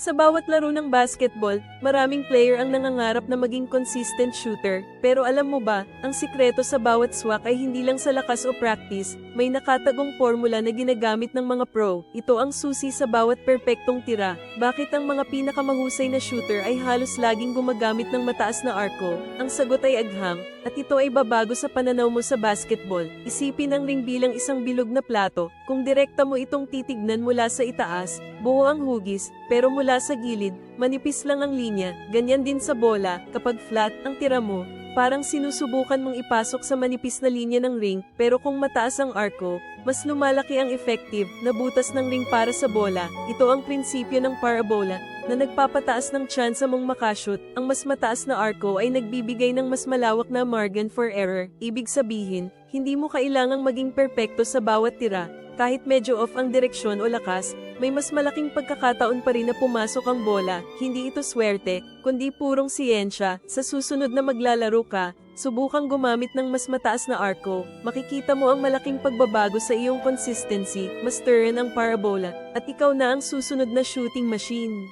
Sa bawat laro ng basketball, maraming player ang nangangarap na maging consistent shooter, pero alam mo ba, ang sikreto sa bawat swak ay hindi lang sa lakas o practice, may nakatagong formula na ginagamit ng mga pro. Ito ang susi sa bawat perpektong tira. Bakit ang mga pinakamahusay na shooter ay halos laging gumagamit ng mataas na arko? Ang sagot ay agham, at ito ay babago sa pananaw mo sa basketball. Isipin ang ring bilang isang bilog na plato, kung direkta mo itong titignan mula sa itaas, buo ang hugis, pero mula sa gilid, manipis lang ang linya. Ganyan din sa bola, kapag flat ang tira mo, parang sinusubukan mong ipasok sa manipis na linya ng ring, pero kung mataas ang arko, mas lumalaki ang effective na butas ng ring para sa bola. Ito ang prinsipyo ng parabola, na nagpapataas ng tsansa mong makashoot. Ang mas mataas na arko ay nagbibigay ng mas malawak na margin for error. Ibig sabihin, hindi mo kailangang maging perpekto sa bawat tira. Kahit medyo off ang direksyon o lakas, may mas malaking pagkakataon pa rin na pumasok ang bola. Hindi ito swerte, kundi purong siyensya. Sa susunod na maglalaro ka, subukang gumamit ng mas mataas na arko. Makikita mo ang malaking pagbabago sa iyong consistency, masterin ang parabola, at ikaw na ang susunod na shooting machine.